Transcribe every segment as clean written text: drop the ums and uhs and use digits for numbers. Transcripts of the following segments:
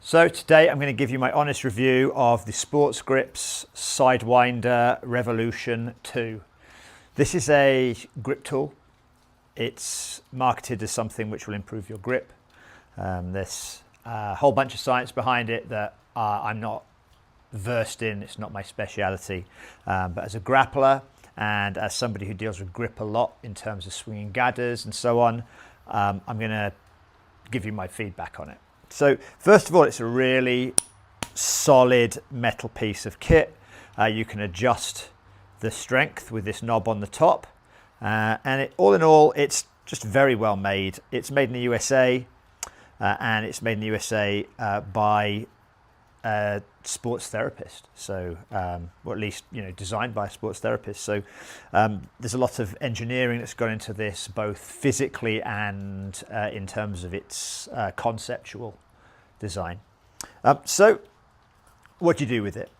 So today I'm going to give you my honest review of the SportGrips Sidewinder Revolution 2. This is a grip tool. It's marketed as something which will improve your grip. There's a whole bunch of science behind it that I'm not versed in. It's not my speciality. But as a grappler and as somebody who deals with grip a lot in terms of swinging gathers and so on, I'm going to give you my feedback on it. So first of all, it's a really solid metal piece of kit. You can adjust the strength with this knob on the top. And all in all, it's just very well made. It's made in the USA, and it's made in the USA by a sports therapist. So, or at least, designed by a sports therapist. So there's a lot of engineering that's gone into this, both physically and in terms of its conceptual design. So what do you do with it?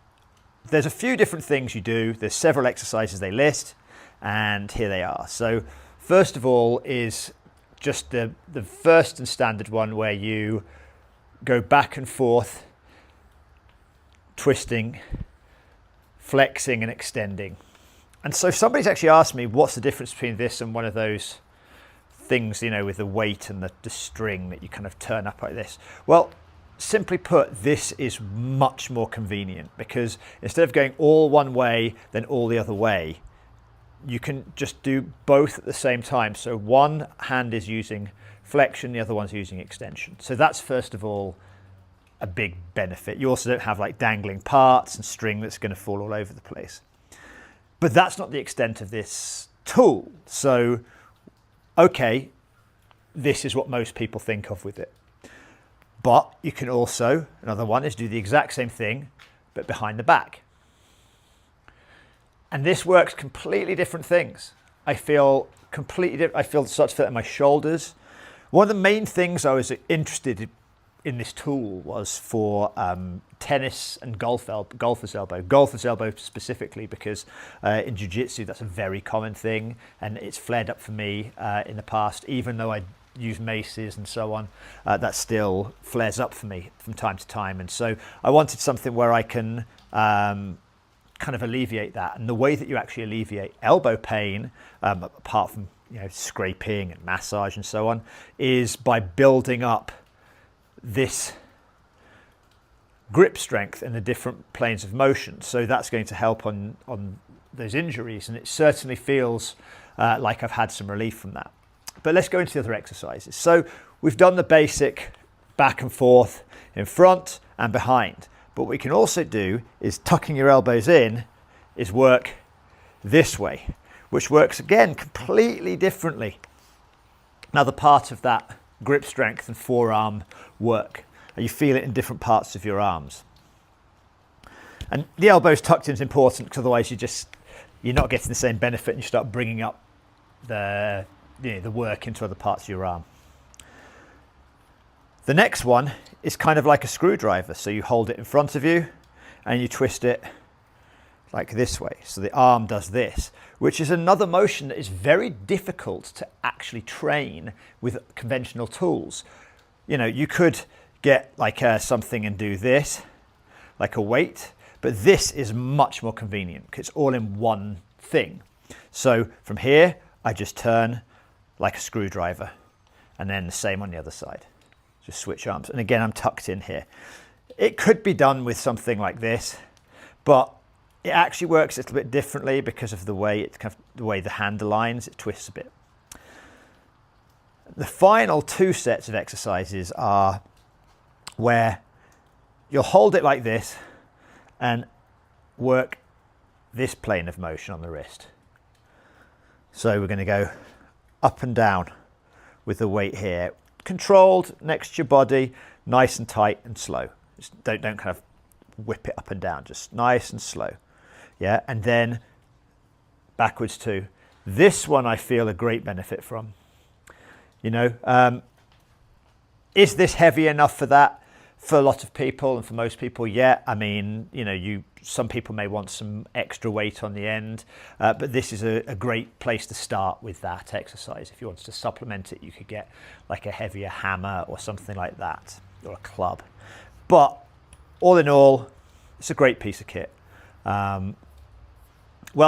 There's a few different things you do. There's several exercises they list, and here they are. So first of all is just the first and standard one where you go back and forth, twisting, flexing and extending. And so somebody's actually asked me what's the difference between this and one of those things, with the weight and the string that you kind of turn up like this. Well, simply put, this is much more convenient because instead of going all one way then all the other way, you can just do both at the same time. So one hand is using flexion, the other one's using extension. So that's first of all a big benefit. You also don't have like dangling parts and string that's going to fall all over the place. But that's not the extent of this tool. So, okay, this is what most people think of with it. But you can also, another one is do the exact same thing, but behind the back. And this works completely different things. I feel completely different. I feel such fit in my shoulders. One of the main things I was interested in this tool was for tennis and golfer's elbow specifically, because in jiu-jitsu that's a very common thing, and it's flared up for me in the past. Even though I use maces and so on, that still flares up for me from time to time. And so I wanted something where I can kind of alleviate that. And the way that you actually alleviate elbow pain, apart from scraping and massage and so on, is by building up this grip strength in the different planes of motion. So that's going to help on those injuries, and it certainly feels like I've had some relief from that. But let's go into the other exercises. So we've done the basic back and forth in front and behind. But what we can also do is tucking your elbows in is work this way, which works again completely differently. Another part of that grip strength and forearm work. You feel it in different parts of your arms. And the elbows tucked in is important because otherwise you're not getting the same benefit, and you start bringing up the work into other parts of your arm. The next one is kind of like a screwdriver. So you hold it in front of you and you twist it like this way. So the arm does this, which is another motion that is very difficult to actually train with conventional tools. You could get like something and do this, like a weight, but this is much more convenient because it's all in one thing. So from here, I just turn like a screwdriver, and then the same on the other side. Just switch arms. And again, I'm tucked in here. It could be done with something like this, but it actually works a little bit differently because of the way the way the hand aligns. It twists a bit. The final two sets of exercises are where you'll hold it like this and work this plane of motion on the wrist. So we're going to go up and down with the weight here, controlled next to your body, nice and tight and slow. Just don't kind of whip it up and down, just nice and slow. Yeah, and then backwards too. This one I feel a great benefit from. Is this heavy enough for that? For a lot of people and for most people, yeah. I mean, some people may want some extra weight on the end, but this is a great place to start with that exercise. If you wanted to supplement it, you could get like a heavier hammer or something like that, or a club. But all in all, it's a great piece of kit. Well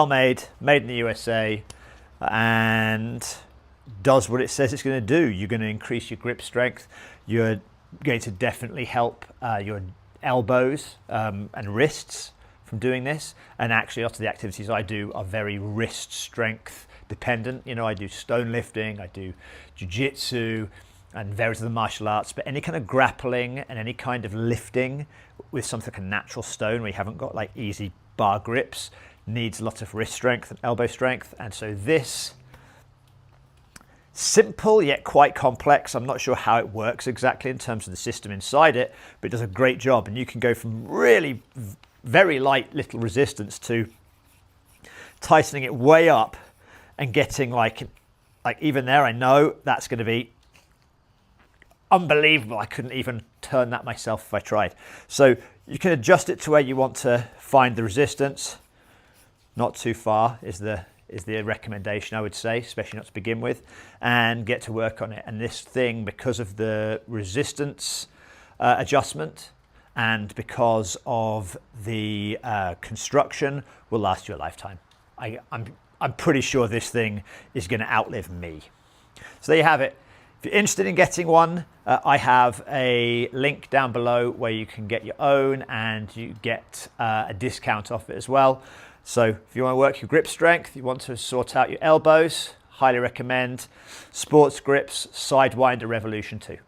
made, made in the USA, and does what it says it's going to do. You're going to increase your grip strength. You're going to definitely help your elbows and wrists from doing this. And actually, lots of the activities I do are very wrist strength dependent. You know, I do stone lifting, I do jiu-jitsu, and various other martial arts, but any kind of grappling and any kind of lifting with something like a natural stone where you haven't got like easy bar grips needs lots of wrist strength and elbow strength. And so this, simple yet quite complex, I'm not sure how it works exactly in terms of the system inside it, but it does a great job. And you can go from really very light little resistance to tightening it way up and getting like even there, I know that's going to be unbelievable. I couldn't even turn that myself if I tried. So you can adjust it to where you want to find the resistance. Not too far is the recommendation, I would say, especially not to begin with, and get to work on it. And this thing, because of the resistance adjustment and because of the construction, will last you a lifetime. I'm pretty sure this thing is going to outlive me. So there you have it. If you're interested in getting one, I have a link down below where you can get your own, and you get a discount off it as well. So if you want to work your grip strength, you want to sort out your elbows, highly recommend SportGrips Sidewinder Revolution 2.